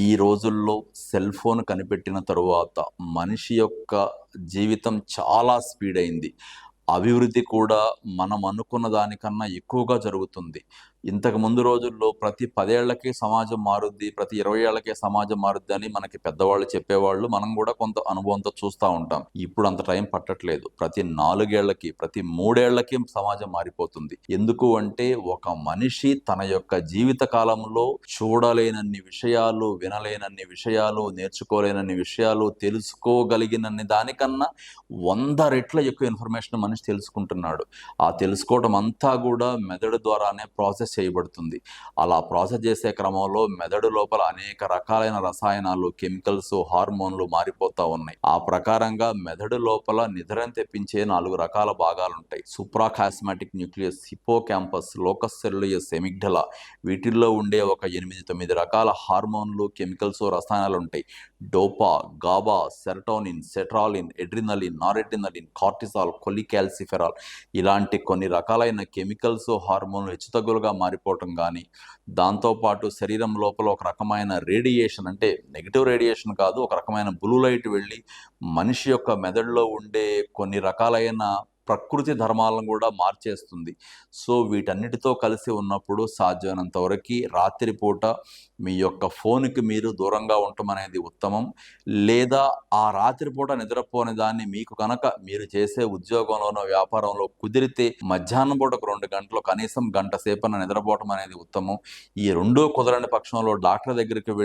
ఈ రోజుల్లో cell phone కనిపెట్టిన తరువాత మనిషి యొక్క జీవితం చాలా స్పీడ్ అయింది. అభివృద్ధి కూడా మనం అనుకున్న దానికన్నా ఎక్కువగా జరుగుతుంది. ఇంతకు ముందు రోజుల్లో ప్రతి 10 ఏళ్లకే సమాజం మారుద్ది, ప్రతి 20 ఏళ్లకే సమాజం మారుద్ది అని మనకి పెద్దవాళ్ళు చెప్పేవాళ్ళు. మనం కూడా కొంత అనుభవంతో చూస్తా ఉంటాం. ఇప్పుడు అంత టైం పట్టట్లేదు. ప్రతి 4 ఏళ్లకి, ప్రతి 3 ఏళ్లకి సమాజం మారిపోతుంది. ఎందుకు అంటే ఒక మనిషి తన యొక్క జీవిత కాలంలో చూడలేనన్ని విషయాలు, వినలేనన్ని విషయాలు, నేర్చుకోలేనన్ని విషయాలు, తెలుసుకోగలిగినన్ని దానికన్నా 100 రెట్ల ఎక్కువ ఇన్ఫర్మేషన్ మనిషి తెలుసుకుంటున్నాడు. ఆ తెలుసుకోవడం అంతా కూడా మెదడు ద్వారానే ప్రాసెస్ చేయబడుతుంది. అలా ప్రాసెస్ చేసే క్రమంలో మెదడు లోపల అనేక రకాలైన రసాయనాలు, కెమికల్స్, హార్మోన్లు మారిపోతా ఉన్నాయి. ఆ ప్రకారంగా మెదడు లోపల నిద్రను తెప్పించే 4 రకాల భాగాలుంటాయి. Suprachiasmatic nucleus, hippocampus, locus coeruleus, amygdala, వీటిల్లో ఉండే ఒక 8-9 రకాల హార్మోన్లు, కెమికల్స్, రసాయనాలు ఉంటాయి. Dopa, GABA, serotonin, sertraline, adrenaline, noradrenaline, cortisol, cholecalciferol ఇలాంటి కొన్ని రకాలైన కెమికల్స్, హార్మోన్లు హెచ్చుతగ్గులుగా మారిపోవటం కానీ, దాంతోపాటు శరీరం లోపల ఒక రకమైన రేడియేషన్, అంటే నెగిటివ్ రేడియేషన్ కాదు, ఒక రకమైన బ్లూ లైట్ వెళ్ళి మనిషి యొక్క మెదడులో ఉండే కొన్ని రకాలైన ప్రకృతి ధర్మాలను కూడా మార్చేస్తుంది. సో వీటన్నిటితో కలిసి ఉన్నప్పుడు సాధ్యమైనంత వరకు రాత్రిపూట మీ యొక్క ఫోన్కి మీరు దూరంగా ఉండటం అనేది ఉత్తమం. లేదా ఆ రాత్రిపూట నిద్రపోని దాన్ని మీకు కనుక మీరు చేసే ఉద్యోగంలోనో, వ్యాపారంలో కుదిరితే మధ్యాహ్నం పూట ఒక 2 గంటలు, కనీసం గంట సేపన్న నిద్రపోవటం అనేది ఉత్తమం. ఈ రెండూ కుదరని పక్షంలో డాక్టర్ దగ్గరికి వెళ్ళి